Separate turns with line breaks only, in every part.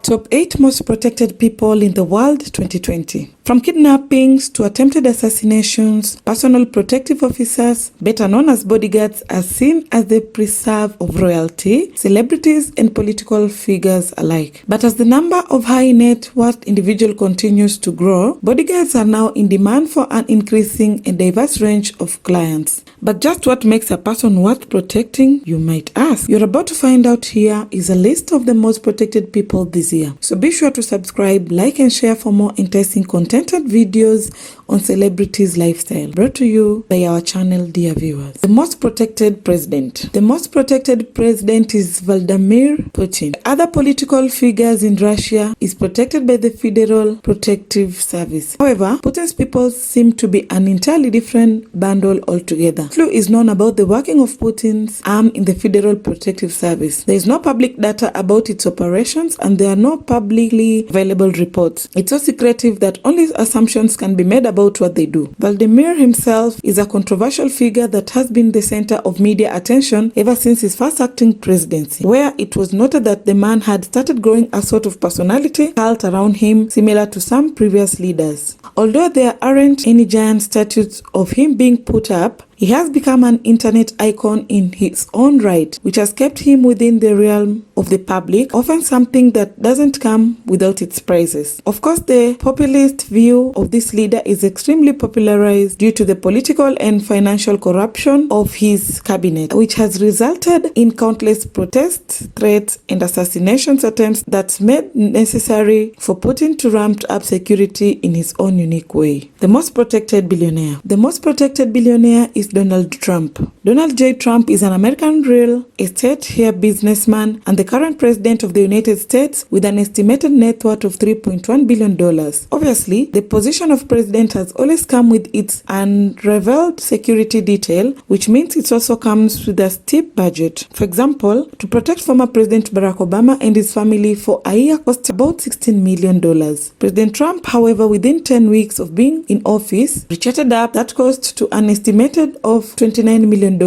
Top 8 most protected people in the world 2020. From kidnappings to attempted assassinations, personal protective officers, better known as bodyguards, are seen as the preserve of royalty, celebrities and political figures alike. But as the number of high net worth individuals continues to grow, bodyguards are now in demand for an increasing and diverse range of clients. But just what makes a person worth protecting, you might ask? You're about to find out. Here is a list of the most protected people this year. So be sure to subscribe, like and share for more enticing content videos on celebrities' lifestyle, brought to you by our channel, dear viewers. The most protected president. The most protected president is Vladimir Putin. Other political figures in Russia is protected by the Federal Protective Service. However, Putin's people seem to be an entirely different bundle altogether. Little is known about the working of Putin's arm in the Federal Protective Service. There is no public data about its operations and there are no publicly available reports. It's so secretive that only assumptions can be made about what they do. Vladimir himself is a controversial figure that has been the center of media attention ever since his first acting presidency, where it was noted that the man had started growing a sort of personality cult around him similar to some previous leaders. Although there aren't any giant statues of him being put up, he has become an internet icon in his own right, which has kept him within the realm of the public, often something that doesn't come without its prizes. Of course, the populist view of this leader is extremely popularized due to the political and financial corruption of his cabinet, which has resulted in countless protests, threats, and assassinations attempts that's made necessary for Putin to ramp up security in his own unique way. The most protected billionaire. The most protected billionaire is Donald Trump. Donald J. Trump is an American real estate businessman and the current president of the United States with an estimated net worth of $3.1 billion. Obviously, the position of president has always come with its unrivaled security detail, which means it also comes with a steep budget. For example, to protect former President Barack Obama and his family for a year cost about $16 million. President Trump, however, within 10 weeks of being in office, ratcheted up that cost to an estimated of $29 million.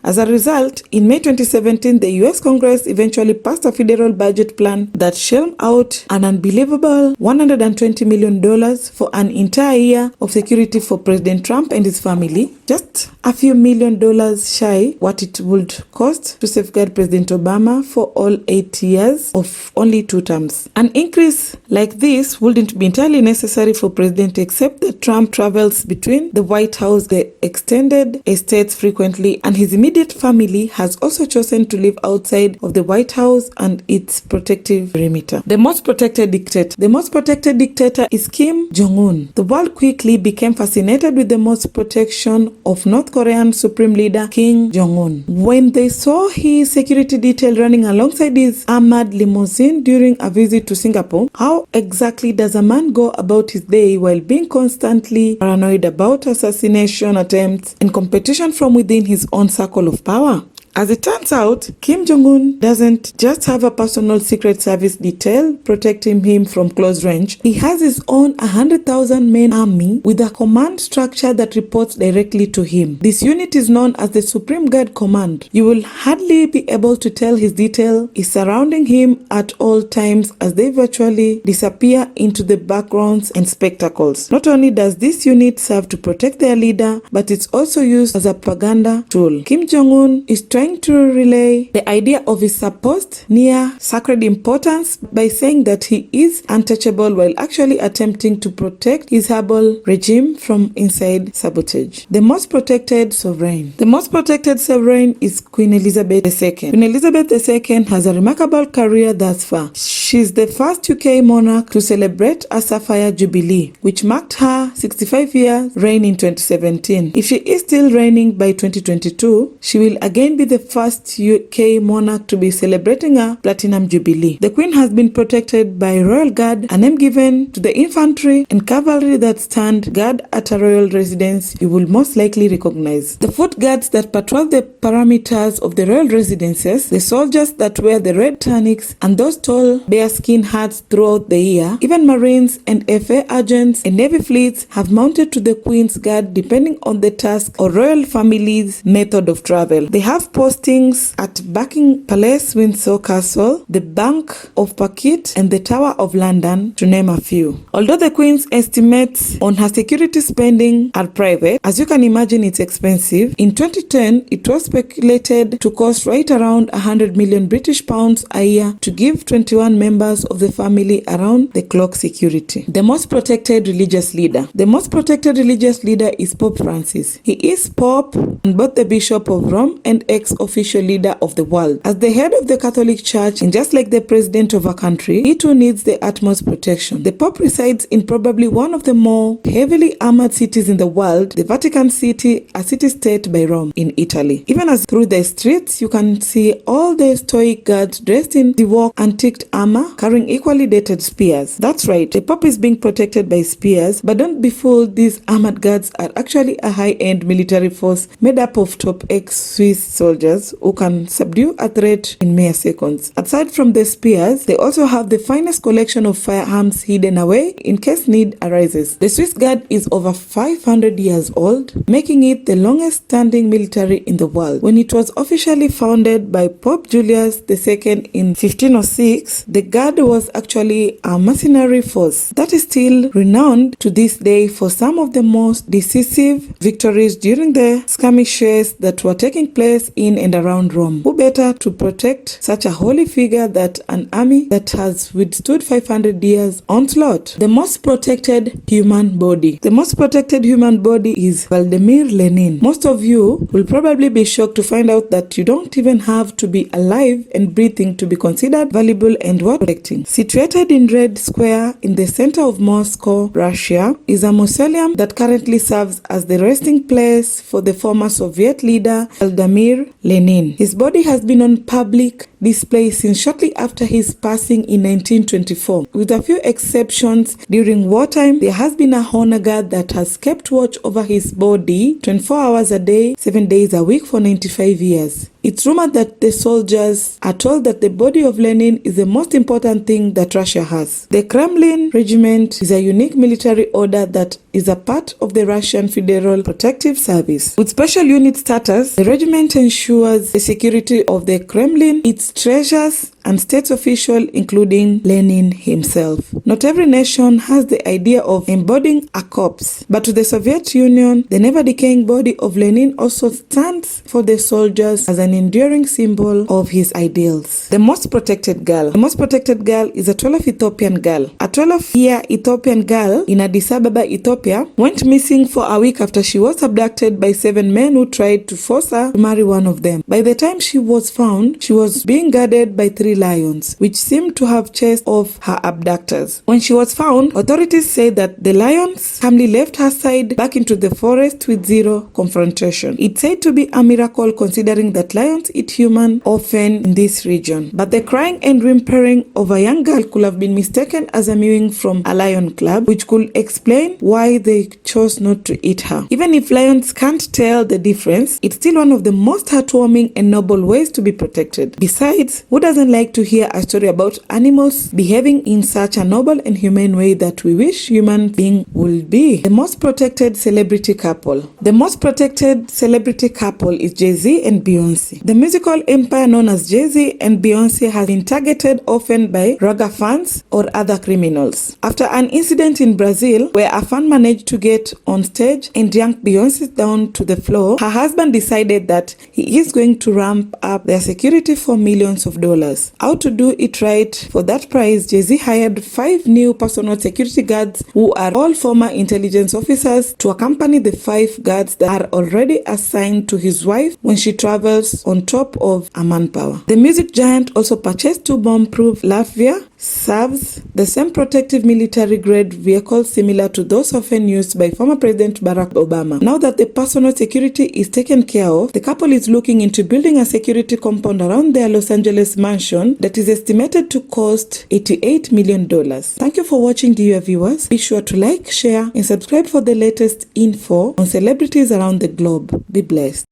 As a result, in May 2017, the US Congress eventually passed a federal budget plan that shelled out an unbelievable $120 million for an entire year of security for President Trump and his family, just a few $1,000,000 shy what it would cost to safeguard President Obama for all 8 years of only 2 terms. An increase like this wouldn't be entirely necessary for President, except that Trump travels between the White House, the extended estates frequently, and his immediate family has also chosen to live outside of the White House and its protective perimeter. The most protected dictator. The most protected dictator is Kim Jong-un. The world quickly became fascinated with the most protection of North Korean Supreme Leader Kim Jong-un when they saw his security detail running alongside his armored limousine during a visit to Singapore. How exactly does a man go about his day while being constantly paranoid about assassination attempts and competition from within his own circle of power? As it turns out, Kim Jong-un doesn't just have a personal secret service detail protecting him from close range. He has his own 100,000-man army with a command structure that reports directly to him. This unit is known as the Supreme Guard Command. You will hardly be able to tell his detail is surrounding him at all times as they virtually disappear into the backgrounds and spectacles. Not only does this unit serve to protect their leader, but it's also used as a propaganda tool. Kim Jong-un is trying to relay the idea of his supposed near sacred importance by saying that he is untouchable while actually attempting to protect his herbal regime from inside sabotage. The most protected sovereign. The most protected sovereign is Queen Elizabeth II. Queen Elizabeth II has a remarkable career thus far. She's the first UK monarch to celebrate a Sapphire Jubilee, which marked her 65-year reign in 2017. If she is still reigning by 2022, she will again be the first UK monarch to be celebrating a Platinum Jubilee. The Queen has been protected by Royal Guard, a name given to the infantry and cavalry that stand guard at a royal residence you will most likely recognize. The foot guards that patrol the perimeters of the royal residences, the soldiers that wear the red tunics, and those tall bearskin hats throughout the year. Even Marines and FA agents and Navy fleets have mounted to the Queen's Guard depending on the task or royal family's method of travel. They have postings at Buckingham Palace, Windsor Castle, the Bank of Parkett, and the Tower of London, to name a few. Although the Queen's estimates on her security spending are private, as you can imagine, it's expensive. In 2010, it was speculated to cost right around 100 million British pounds a year to give 21 members of the family around-the-clock security. The most protected religious leader. The most protected religious leader is Pope Francis. He is Pope and both the Bishop of Rome and ex-official leader of the world. As the head of the Catholic Church, and just like the president of a country, he too needs the utmost protection. The Pope resides in probably one of the more heavily armored cities in the world, the Vatican City, a city-state by Rome in Italy. Even as through the streets, you can see all the stoic guards dressed in the war antiqued armor, carrying equally dated spears. That's right, the Pope is being protected by spears, but don't be fooled, these armored guards are actually a high-end military force made up of top ex-Swiss soldiers who can subdue a threat in mere seconds. Aside from the spears, they also have the finest collection of firearms hidden away in case need arises. The Swiss Guard is over 500 years old, making it the longest standing military in the world. When it was officially founded by Pope Julius II in 1506, the Guard was actually a mercenary force that is still renowned to this day for some of the most decisive victories during the skirmishes that were taking place in and around Rome. Who better to protect such a holy figure than an army that has withstood 500 years onslaught? The most protected human body. The most protected human body is Vladimir Lenin. Most of you will probably be shocked to find out that you don't even have to be alive and breathing to be considered valuable and worth protecting. Situated in Red Square in the center of Moscow, Russia, is a mausoleum that currently serves as the resting place for the former Soviet leader Vladimir Lenin. His body has been on public display since shortly after his passing in 1924. With a few exceptions, during wartime, there has been a honor guard that has kept watch over his body 24 hours a day, 7 days a week for 95 years. It's rumored that the soldiers are told that the body of Lenin is the most important thing that Russia has. The Kremlin Regiment is a unique military order that is a part of the Russian Federal Protective Service. With special unit status, the regiment ensures the security of the Kremlin, its treasures, and state officials, including Lenin himself. Not every nation has the idea of embodying a corpse, but to the Soviet Union, the never-decaying body of Lenin also stands for the soldiers as an enduring symbol of his ideals. The most protected girl. The most protected girl is a 12 Ethiopian girl. A 12-year Ethiopian girl in Addis Ababa, Ethiopia, went missing for a week after she was abducted by 7 men who tried to force her to marry one of them. By the time she was found, she was being guarded by 3 lions, which seemed to have chased off her abductors. When she was found, authorities say that the lions calmly left her side back into the forest with zero confrontation. It's said to be a miracle considering that lions eat humans often in this region. But the crying and whimpering of a young girl could have been mistaken as a mewing from a lion club, which could explain why they chose not to eat her. Even if lions can't tell the difference, it's still one of the most heartwarming and noble ways to be protected. Besides, who doesn't like to hear a story about animals behaving in such a noble and humane way that we wish human beings would be? The most protected celebrity couple. The most protected celebrity couple is Jay-Z and Beyonce. The musical empire known as Jay-Z and Beyonce has been targeted often by raga fans or other criminals. After an incident in Brazil where a fan managed to get on stage and yank Beyonce down to the floor, her husband decided that he is going to ramp up their security for millions of dollars. How to do it right? For that price, Jay-Z hired 5 new personal security guards who are all former intelligence officers to accompany the 5 guards that are already assigned to his wife when she travels on top of a manpower. The music giant also purchased 2 bomb-proof Latvia serves the same protective military-grade vehicles similar to those often used by former President Barack Obama. Now that the personal security is taken care of, the couple is looking into building a security compound around their Los Angeles mansion that is estimated to cost $88 million. Thank you for watching, dear viewers. Be sure to like, share, and subscribe for the latest info on celebrities around the globe. Be blessed.